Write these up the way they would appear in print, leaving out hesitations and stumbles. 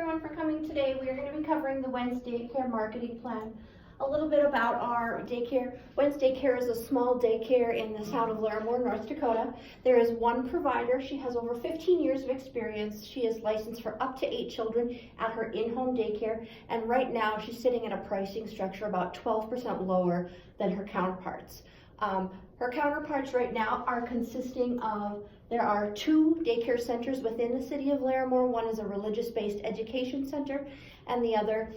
everyone for coming today. We are going to be covering the Wednesday Daycare marketing plan. A little bit about our daycare. Wednesday Daycare is a small daycare in the town of Larimore, North Dakota. There is one provider. She has over 15 years of experience. She is licensed for up to 8 children at her in-home daycare, and right now she's sitting at a pricing structure about 12% lower than her counterparts. Her counterparts right now are consisting of, there are 2 daycare centers within the city of Larimore. One is a religious-based education center, and the other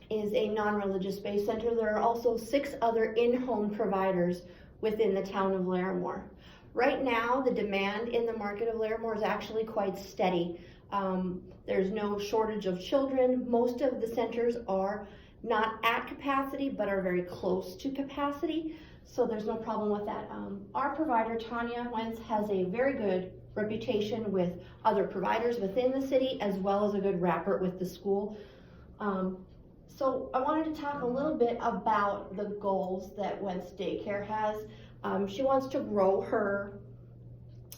is a non-religious based center. There are also 6 other in-home providers within the town of Larimore. Right now, the demand in the market of Larimore is actually quite steady. There's no shortage of children. Most of the centers are not at capacity, but are very close to capacity. So there's no problem with that. Our provider, Tanya Wentz, has a very good reputation with other providers within the city, as well as a good rapport with the school. So I wanted to talk a little bit about the goals that Wentz Daycare has. She wants to grow her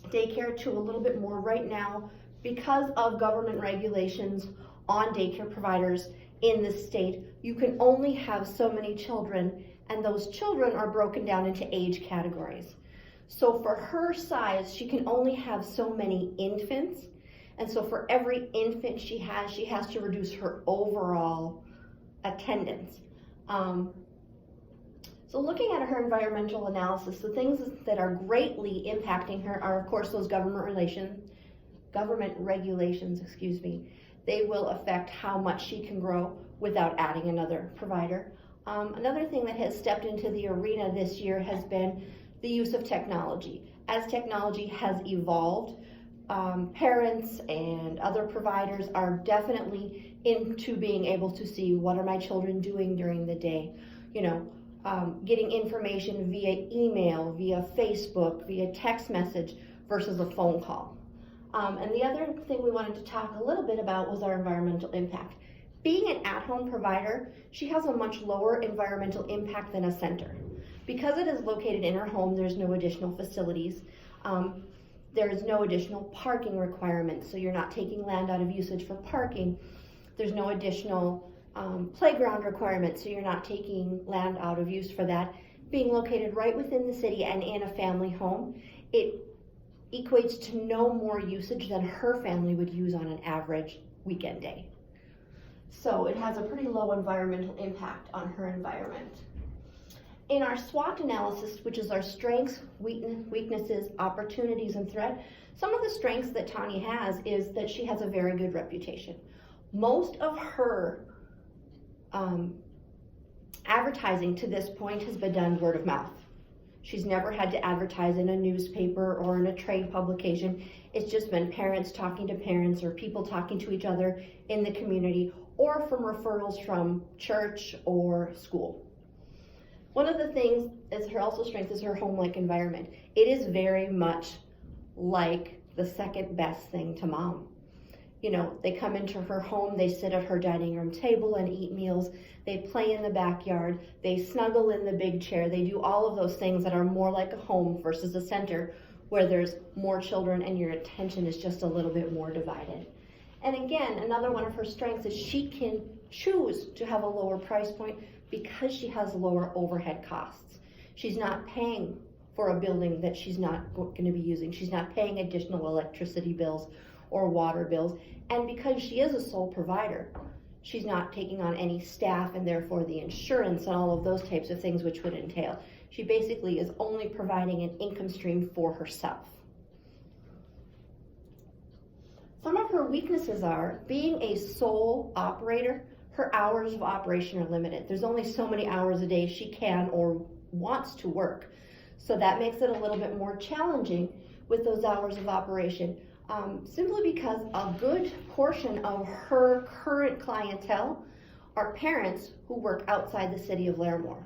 daycare to a little bit more. Right now, because of government regulations on daycare providers in the state, you can only have so many children, and those children are broken down into age categories. So for her size, she can only have so many infants, and so for every infant she has to reduce her overall attendance. So looking at her environmental analysis, the things that are greatly impacting her are, of course, those government regulations, They will affect how much she can grow without adding another provider. Another thing that has stepped into the arena this year has been the use of technology. As technology has evolved, parents and other providers are definitely into being able to see, what are my children doing during the day? Getting information via email, via Facebook, via text message versus a phone call. And the other thing we wanted to talk a little bit about was our environmental impact. Being an at-home provider, she has a much lower environmental impact than a center. Because it is located in her home, there's no additional facilities. There is no additional parking requirements, so you're not taking land out of usage for parking. There's no additional playground requirements, so you're not taking land out of use for that. Being located right within the city and in a family home, it equates to no more usage than her family would use on an average weekend day. So it has a pretty low environmental impact on her environment. In our SWOT analysis, which is our strengths, weaknesses, opportunities, and threat, some of the strengths that Tanya has is that she has a very good reputation. Most of her advertising to this point has been done word of mouth. She's never had to advertise in a newspaper or in a trade publication. It's just been parents talking to parents, or people talking to each other in the community, or from referrals from church or school. One of the things is her also strength is her home-like environment. It is very much like the second best thing to mom. They come into her home, they sit at her dining room table and eat meals, they play in the backyard, they snuggle in the big chair, they do all of those things that are more like a home versus a center where there's more children and your attention is just a little bit more divided. And again, another one of her strengths is she can choose to have a lower price point because she has lower overhead costs. She's not paying for a building that she's not going to be using. She's not paying additional electricity bills or water bills. And because she is a sole provider, she's not taking on any staff and therefore the insurance and all of those types of things which would entail. She basically is only providing an income stream for herself. Some of her weaknesses are being a sole operator. Her hours of operation are limited. There's only so many hours a day she can or wants to work. So that makes it a little bit more challenging with those hours of operation. Simply because a good portion of her current clientele are parents who work outside the city of Larimore.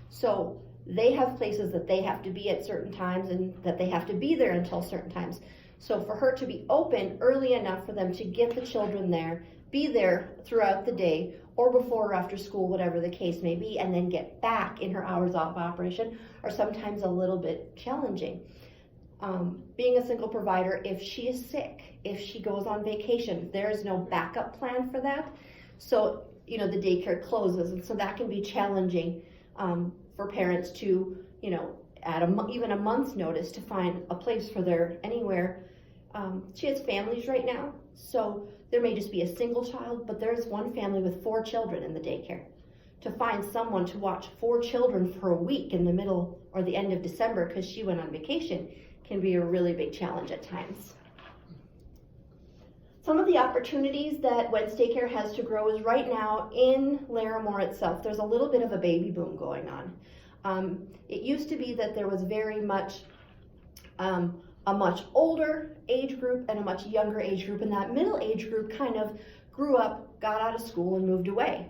So they have places that they have to be at certain times and that they have to be there until certain times. So for her to be open early enough for them to get the children there, be there throughout the day or before or after school, whatever the case may be, and then get back in her hours of operation are sometimes a little bit challenging. Being a single provider, if she is sick, if she goes on vacation, there is no backup plan for that. So, the daycare closes, and so that can be challenging for parents to, at even a month's notice to find a place for their anywhere. She has families right now, so there may just be a single child, but there's one family with 4 children in the daycare. To find someone to watch 4 children for a week in the middle or the end of December because she went on vacation can be a really big challenge at times. Some of the opportunities that Wednesday Care has to grow is right now in Larimore itself. There's a little bit of a baby boom going on. It used to be that there was very much a much older age group and a much younger age group, and that middle age group kind of grew up, got out of school, and moved away.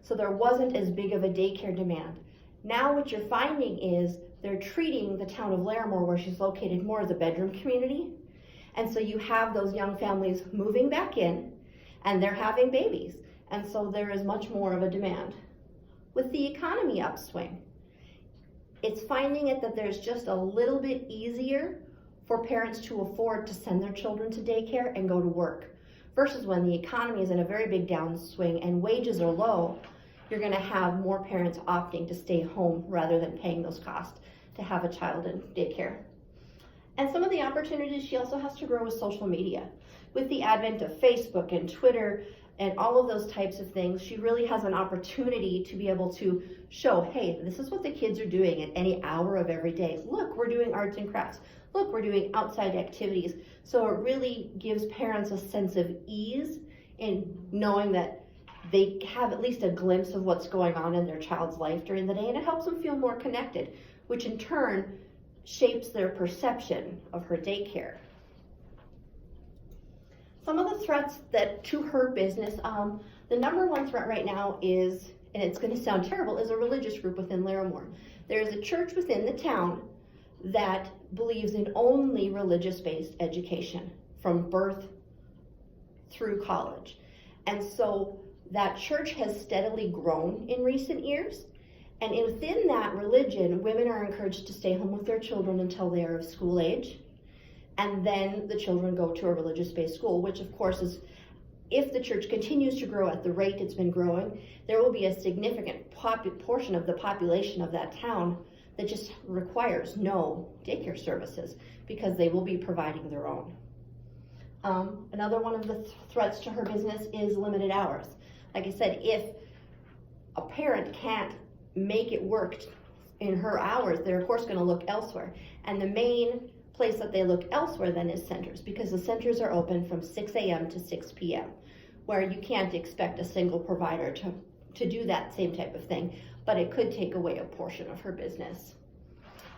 So there wasn't as big of a daycare demand. Now what you're finding is they're treating the town of Larimore, where she's located, more as a bedroom community. And so you have those young families moving back in, and they're having babies. And so there is much more of a demand. With the economy upswing, it's finding it that there's just a little bit easier for parents to afford to send their children to daycare and go to work. Versus when the economy is in a very big downswing and wages are low, you're gonna have more parents opting to stay home rather than paying those costs to have a child in daycare. And some of the opportunities she also has to grow with social media. With the advent of Facebook and Twitter and all of those types of things, she really has an opportunity to be able to show, hey, this is what the kids are doing at any hour of every day. Look, we're doing arts and crafts. Look, we're doing outside activities. So it really gives parents a sense of ease in knowing that they have at least a glimpse of what's going on in their child's life during the day, and it helps them feel more connected, which in turn shapes their perception of her daycare. Some of the threats that to her business, the number one threat right now is, and it's going to sound terrible, is a religious group within Larimore. There is a church within the town that believes in only religious-based education from birth through college. And so that church has steadily grown in recent years. And within that religion, women are encouraged to stay home with their children until they are of school age. And then the children go to a religious-based school, which of course is, if the church continues to grow at the rate it's been growing, there will be a significant portion of the population of that town that just requires no daycare services because they will be providing their own. Another one of the threats to her business is limited hours. Like I said, if a parent can't make it work in her hours, they're of course going to look elsewhere. And the main place that they look elsewhere then is centers, because the centers are open from 6 a.m. to 6 p.m., where you can't expect a single provider to do that same type of thing, but it could take away a portion of her business.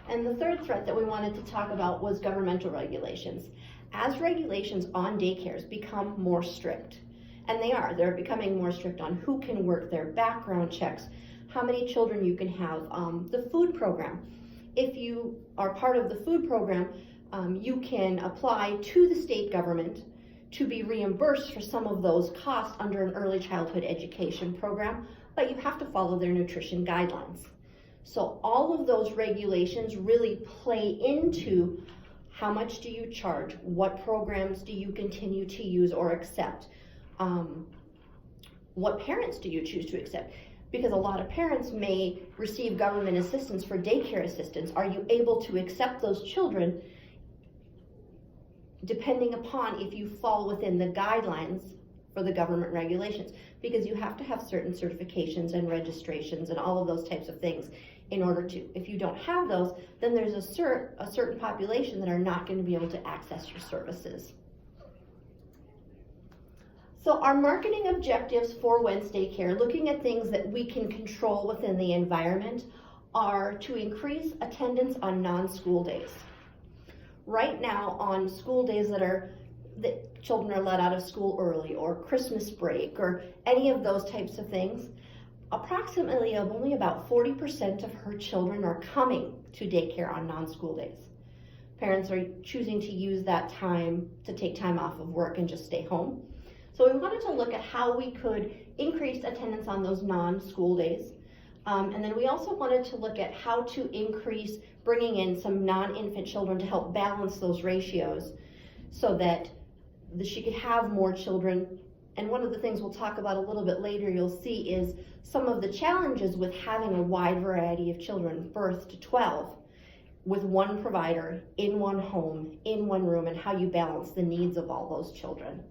And the third threat that we wanted to talk about was governmental regulations. As regulations on daycares become more strict, and they're becoming more strict on who can work there, background checks, how many children you can have, the food program. If you are part of the food program, you can apply to the state government to be reimbursed for some of those costs under an early childhood education program, but you have to follow their nutrition guidelines. So all of those regulations really play into how much do you charge, what programs do you continue to use or accept, what parents do you choose to accept? Because a lot of parents may receive government assistance for daycare assistance. Are you able to accept those children depending upon if you fall within the guidelines for the government regulations? Because you have to have certain certifications and registrations and all of those types of things in order to. If you don't have those, then there's a certain population that are not going to be able to access your services. So our marketing objectives for Wednesday Care, looking at things that we can control within the environment, are to increase attendance on non-school days. Right now, on school days that children are let out of school early, or Christmas break, or any of those types of things, approximately only about 40% of her children are coming to daycare on non-school days. Parents are choosing to use that time to take time off of work and just stay home. So we wanted to look at how we could increase attendance on those non-school days And then we also wanted to look at how to increase bringing in some non-infant children to help balance those ratios so that she could have more children. And one of the things we'll talk about a little bit later, you'll see, is some of the challenges with having a wide variety of children, birth to 12, with one provider, in one home, in one room, and how you balance the needs of all those children.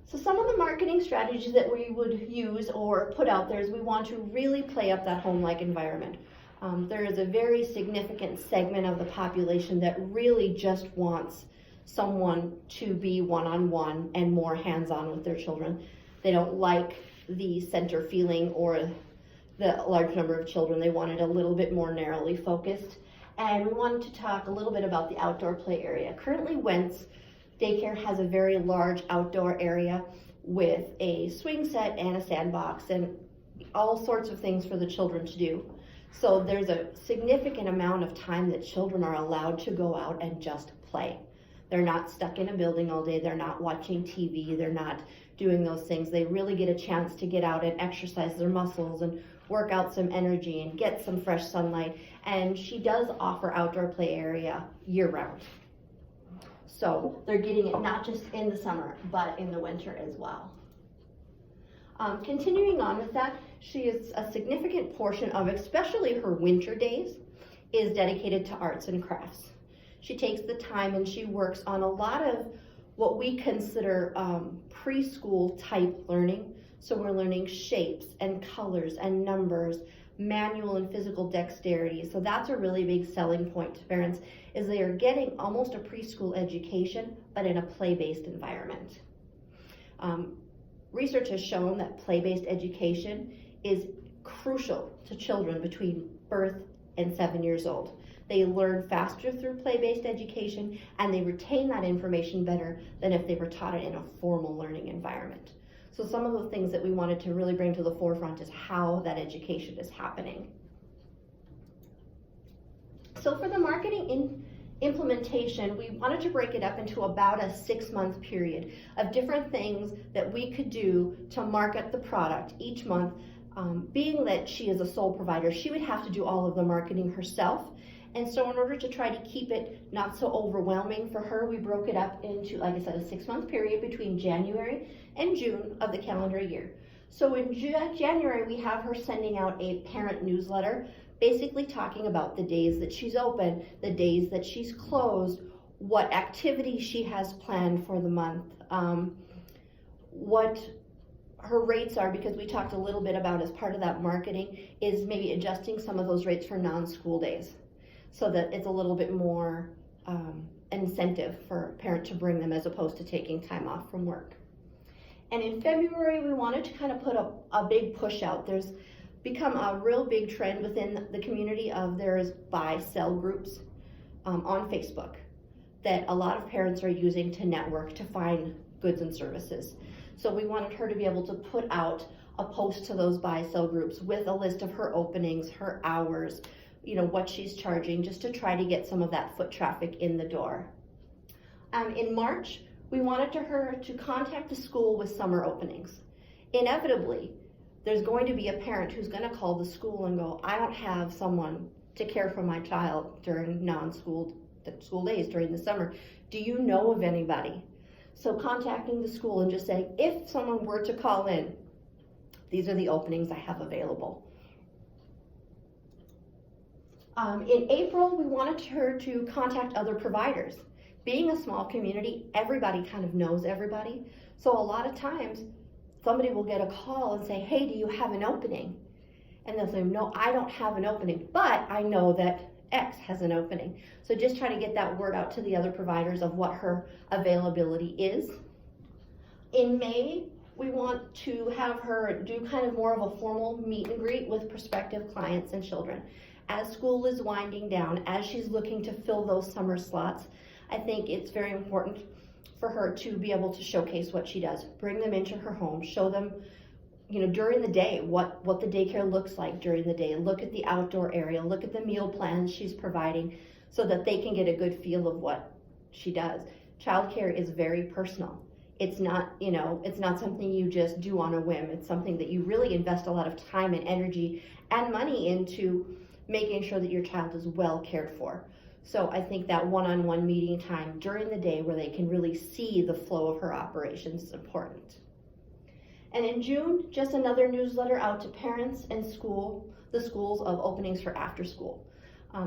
So some of the marketing strategies that we would use or put out there is we want to really play up that home-like environment. There is a very significant segment of the population that really just wants someone to be one-on-one and more hands-on with their children. They don't like the center feeling or the large number of children. They wanted a little bit more narrowly focused. And we wanted to talk a little bit about the outdoor play area. Currently, Wentz Daycare has a very large outdoor area with a swing set and a sandbox and all sorts of things for the children to do. So there's a significant amount of time that children are allowed to go out and just play. They're not stuck in a building all day. They're not watching TV. They're not doing those things. They really get a chance to get out and exercise their muscles and work out some energy and get some fresh sunlight. And she does offer outdoor play area year-round. So they're getting it not just in the summer, but in the winter as well. Continuing on with that, she is a significant portion of, especially her winter days, is dedicated to arts and crafts. She takes the time and she works on a lot of what we consider preschool type learning. So we're learning shapes and colors and numbers, manual and physical dexterity. So that's a really big selling point to parents, is they are getting almost a preschool education, but in a play-based environment. Research has shown that play-based education is crucial to children between birth and 7 years old. They learn faster through play-based education, and they retain that information better than if they were taught it in a formal learning environment. So some of the things that we wanted to really bring to the forefront is how that education is happening. So for the marketing implementation, we wanted to break it up into about a 6-month period of different things that we could do to market the product each month. Being that she is a sole provider, she would have to do all of the marketing herself. And so in order to try to keep it not so overwhelming for her, we broke it up into, like I said, a 6-month period between January and June of the calendar year. So in January, we have her sending out a parent newsletter, basically talking about the days that she's open, the days that she's closed, what activities she has planned for the month, what her rates are, because we talked a little bit about as part of that marketing, is maybe adjusting some of those rates for non-school days so that it's a little bit more incentive for a parent to bring them as opposed to taking time off from work. And in February, we wanted to kind of put a big push out. There's become a real big trend within the community of there's buy-sell groups on Facebook that a lot of parents are using to network to find goods and services. So we wanted her to be able to put out a post to those buy-sell groups with a list of her openings, her hours, what she's charging, just to try to get some of that foot traffic in the door. In March, we wanted her to contact the school with summer openings. Inevitably, there's going to be a parent who's going to call the school and go, I don't have someone to care for my child during non-school school days during the summer. Do you know of anybody? So contacting the school and just saying, if someone were to call in, these are the openings I have available. In April, we wanted her to contact other providers. Being a small community, everybody kind of knows everybody. So a lot of times, somebody will get a call and say, hey, do you have an opening? And they'll say, no, I don't have an opening, but I know that X has an opening. So just try to get that word out to the other providers of what her availability is. In May, we want to have her do kind of more of a formal meet and greet with prospective clients and children. As school is winding down, as she's looking to fill those summer slots, I think it's very important for her to be able to showcase what she does, bring them into her home, show them, during the day, what the daycare looks like during the day, look at the outdoor area, look at the meal plans she's providing so that they can get a good feel of what she does. Childcare is very personal. It's not, you know, it's not something you just do on a whim. It's something that you really invest a lot of time and energy and money into making sure that your child is well cared for. So I think that one-on-one meeting time during the day where they can really see the flow of her operations is important. And in June, just another newsletter out to parents and the schools of openings for after school.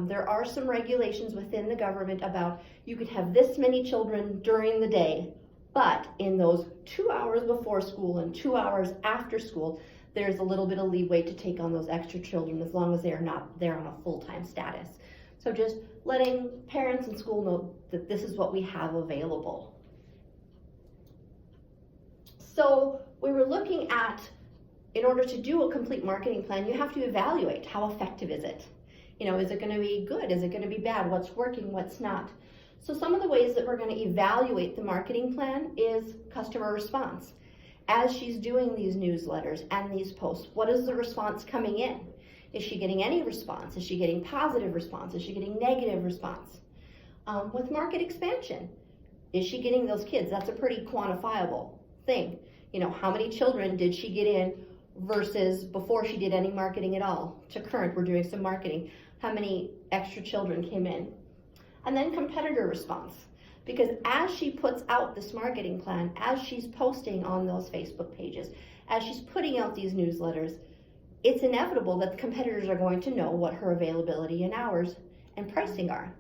There are some regulations within the government about you could have this many children during the day, but in those 2 hours before school and 2 hours after school, there's a little bit of leeway to take on those extra children as long as they are not there on a full-time status. So just letting parents and school know that this is what we have available. So we were looking at, in order to do a complete marketing plan, you have to evaluate how effective is it. You know, is it going to be good? Is it going to be bad? What's working? What's not? So some of the ways that we're going to evaluate the marketing plan is customer response. As she's doing these newsletters and these posts, what is the response coming in? Is she getting any response? Is she getting positive response? Is she getting negative response? With market expansion, is she getting those kids? That's a pretty quantifiable thing. You know, how many children did she get in versus before she did any marketing at all? To current, we're doing some marketing. How many extra children came in? And then competitor response. Because as she puts out this marketing plan, as she's posting on those Facebook pages, as she's putting out these newsletters, it's inevitable that the competitors are going to know what her availability and hours and pricing are.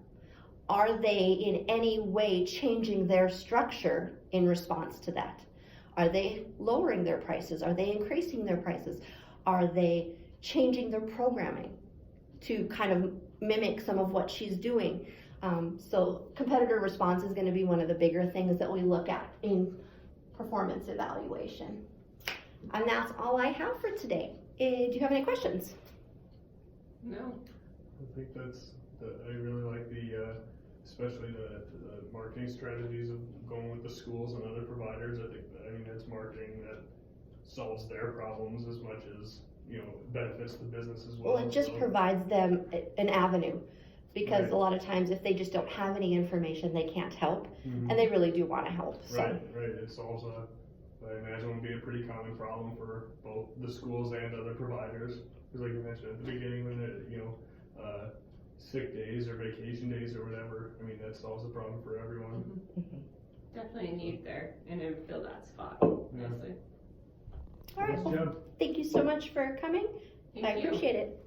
Are they in any way changing their structure in response to that? Are they lowering their prices? Are they increasing their prices? Are they changing their programming to kind of mimic some of what she's doing? So competitor response is going to be one of the bigger things that we look at in performance evaluation. And that's all I have for today. Do you have any questions? No. I think I really like especially the marketing strategies of going with the schools and other providers. I mean, that's marketing that solves their problems as much as, you know, benefits the business as well. Well, it just provides them an avenue, because Right. a lot of times if they just don't have any information, they can't help, and they really do want to help. So. Right. It solves I imagine would be a pretty common problem for both the schools and other providers. Because like you mentioned at the beginning, when sick days or vacation days or whatever, I mean, that solves the problem for everyone. Mm-hmm. Definitely a need there, and I fill that spot Yeah. nicely. All right. Nice Well, job. thank you so much for coming. Thank I you. appreciate it.